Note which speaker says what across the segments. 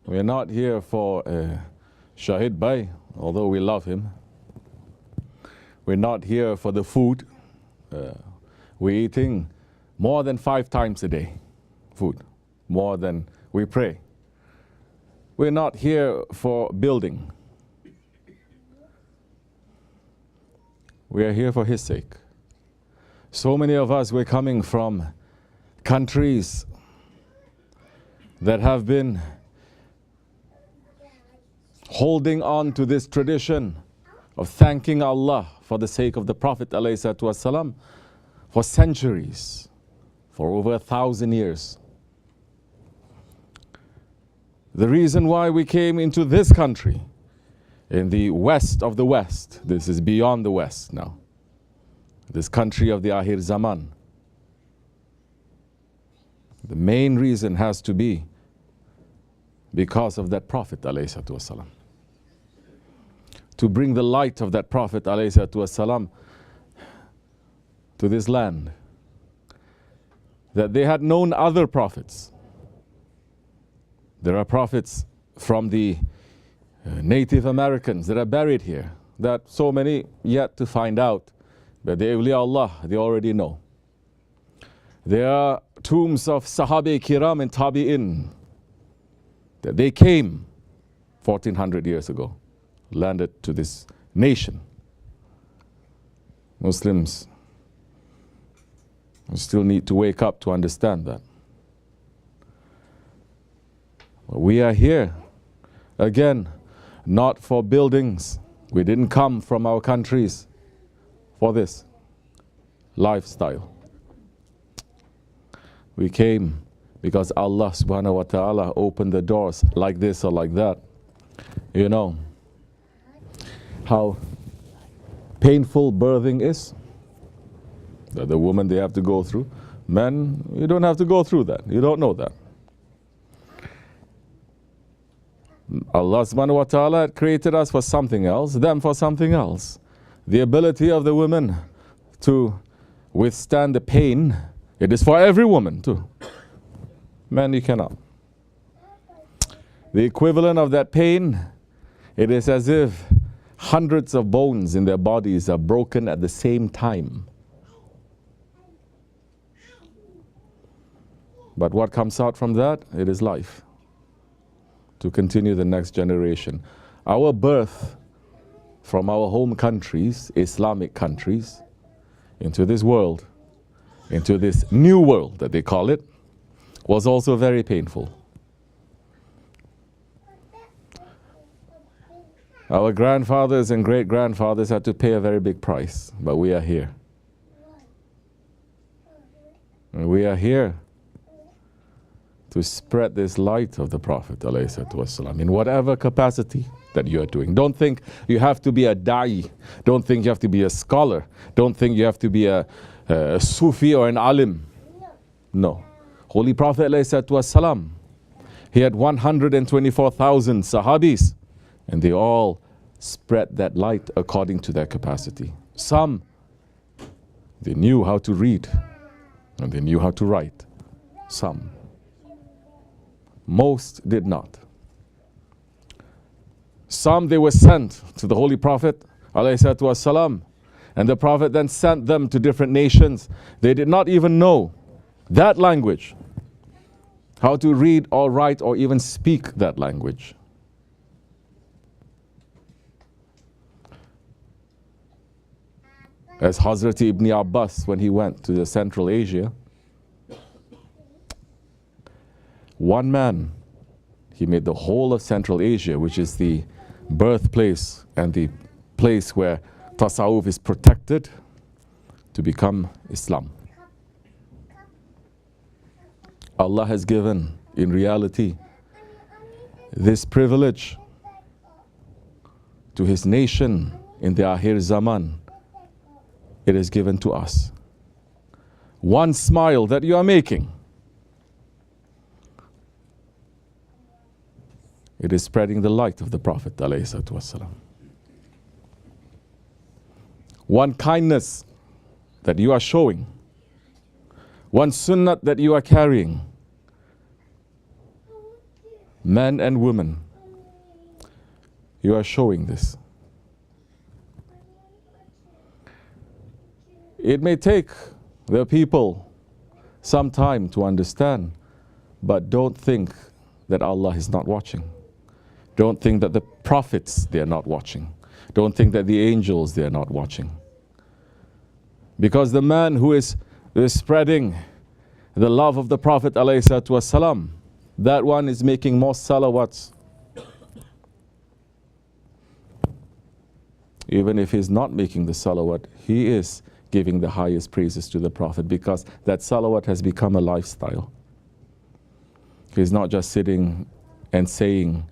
Speaker 1: We're not here for Shahid Bhai, although we love him. We're not here for the food. We're eating more than 5 times a day, food, more than we pray. We're not here for building. We are here for His sake. So many of us, we're coming from countries that have been holding on to this tradition of thanking Allah for the sake of the Prophet ﷺ for centuries, for over 1,000 years. The reason why we came into this country, in the west of the west, this is beyond the west now, this country of the Akhir Zaman, the main reason has to be because of that Prophet ﷺ. To bring the light of that Prophet ﷺ to this land. That they had known other prophets. There are prophets from the Native Americans that are buried here, that so many yet to find out. But the awliya Allah, they already know. There are tombs of Sahabe-Kiram and Tabi'in, that they came 1400 years ago, landed to this nation. Muslims still need to wake up to understand that. We are here, again, not for buildings. We didn't come from our countries for this lifestyle. We came because Allah subhanahu wa ta'ala opened the doors like this or like that. You know how painful birthing is? That the woman they have to go through. Men, you don't have to go through that. You don't know that. Allah subhanahu wa ta'ala created us for something else, them for something else. The ability of the women to withstand the pain, it is for every woman too. Men, you cannot. The equivalent of that pain, it is as if hundreds of bones in their bodies are broken at the same time. But what comes out from that? It is life. To continue the next generation. Our birth from our home countries, Islamic countries, into this world, into this new world that they call it, was also very painful. Our grandfathers and great-grandfathers had to pay a very big price, but we are here. And we are here to spread this light of the Prophet ﷺ in whatever capacity that you are doing. Don't think you have to be a da'i. Don't think you have to be a scholar. Don't think you have to be a Sufi or an alim. No. Holy Prophet ﷺ, he had 124,000 sahabis, and they all spread that light according to their capacity. Some, they knew how to read and they knew how to write. Some. Most did not. Some, they were sent to the Holy Prophet ﷺ, and the Prophet then sent them to different nations. They did not even know that language, how to read or write or even speak that language. As Hazrat Ibn Abbas, when he went to the Central Asia, one man, he made the whole of Central Asia, which is the birthplace and the place where Tasawwuf is protected, to become Islam. Allah has given, in reality, this privilege to His nation in the Akhir Zaman. It is given to us. One smile that you are making, it is spreading the light of the Prophet ﷺ. One kindness that you are showing, one sunnah that you are carrying, men and women, you are showing this. It may take the people some time to understand, but don't think that Allah is not watching. Don't think that the prophets, they are not watching. Don't think that the angels, they are not watching. Because the man who is spreading the love of the Prophet ﷺ, that one is making more salawats. Even if he's not making the salawat, he is giving the highest praises to the Prophet, because that salawat has become a lifestyle. He's not just sitting and saying,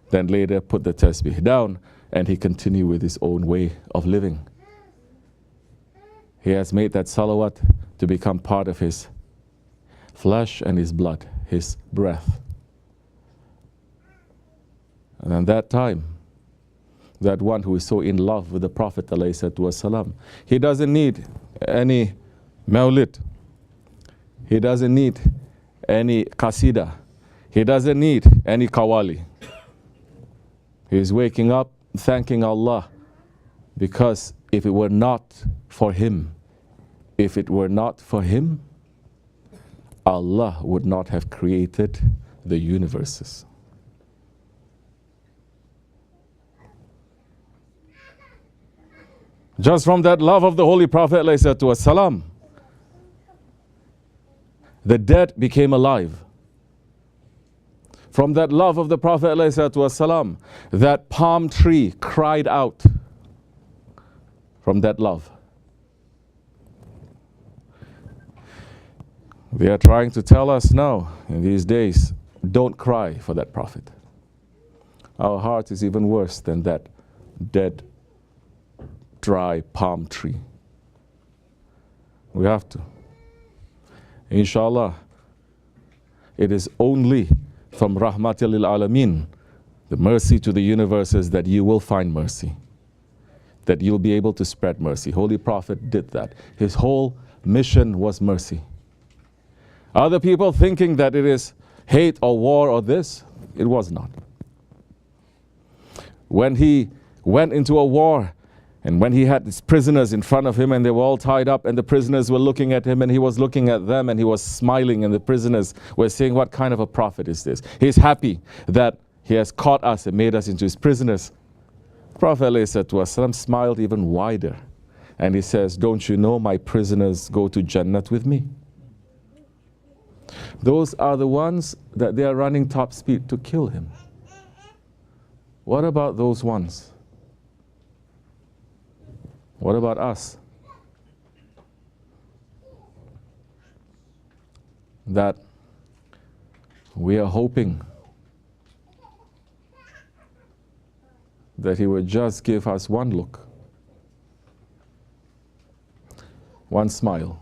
Speaker 1: then later put the tasbih down and he continue with his own way of living. He has made that salawat to become part of his flesh and his blood, his breath. And at that time, that one who is so in love with the Prophet ﷺ, he doesn't need any mawlid. He doesn't need any qasida. He doesn't need any qawali. He's waking up thanking Allah, because if it were not for him, Allah would not have created the universes. Just from that love of the Holy Prophet ﷺ, the dead became alive. From that love of the Prophet ﷺ, that palm tree cried out from that love. They are trying to tell us now, in these days, don't cry for that Prophet. Our heart is even worse than that dead, dry palm tree. We have to. Inshallah, it is only from Rahmatil lil Alameen, the mercy to the universes, that you will find mercy, that you'll be able to spread mercy. Holy Prophet did that. His whole mission was mercy. Other people thinking that it is hate or war or this, it was not. When he went into a war, and when he had his prisoners in front of him and they were all tied up and the prisoners were looking at him and he was looking at them and he was smiling, and the prisoners were saying, what kind of a prophet is this? He's happy that he has caught us and made us into his prisoners. Prophet ﷺ smiled even wider and he says, don't you know my prisoners go to Jannat with me? Those are the ones that they are running top speed to kill him. What about those ones? What about us? That we are hoping that he would just give us one look, one smile,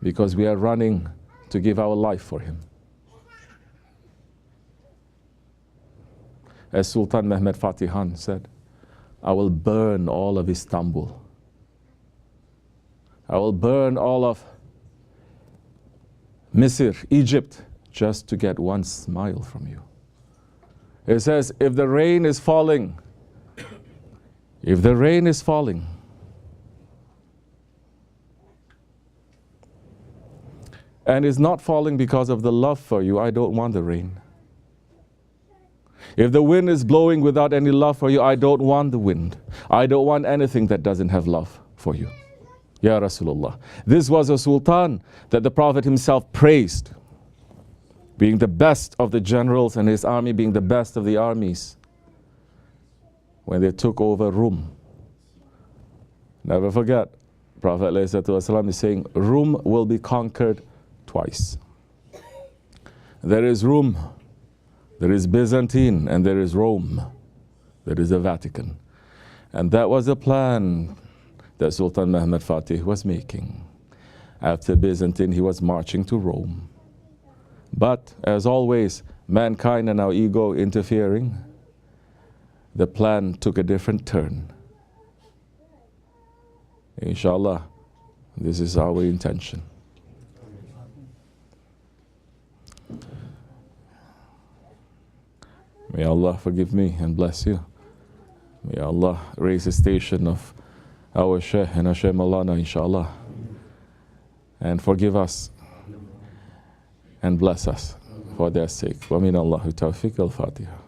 Speaker 1: because we are running to give our life for him. As Sultan Mehmed Fatihan said, I will burn all of Istanbul. I will burn all of Misr, Egypt, just to get one smile from you. It says, if the rain is falling, and is not falling because of the love for you, I don't want the rain. If the wind is blowing without any love for you, I don't want the wind. I don't want anything that doesn't have love for you. Ya Rasulullah. This was a sultan that the Prophet himself praised, being the best of the generals and his army being the best of the armies when they took over Rum. Never forget, Prophet ﷺ is saying, Rum will be conquered twice. There is Rum, there is Byzantine, and there is Rome. There is the Vatican. And that was a plan that Sultan Mehmed Fatih was making. After Byzantine, he was marching to Rome. But as always, mankind and our ego interfering, the plan took a different turn. Inshallah, this is our intention. May Allah forgive me and bless you. May Allah raise the station of our Shaykh and our Shaykh Maulana, inshallah, and forgive us and bless us for their sake. Wa min Allahu tawfiq al-Fatiha.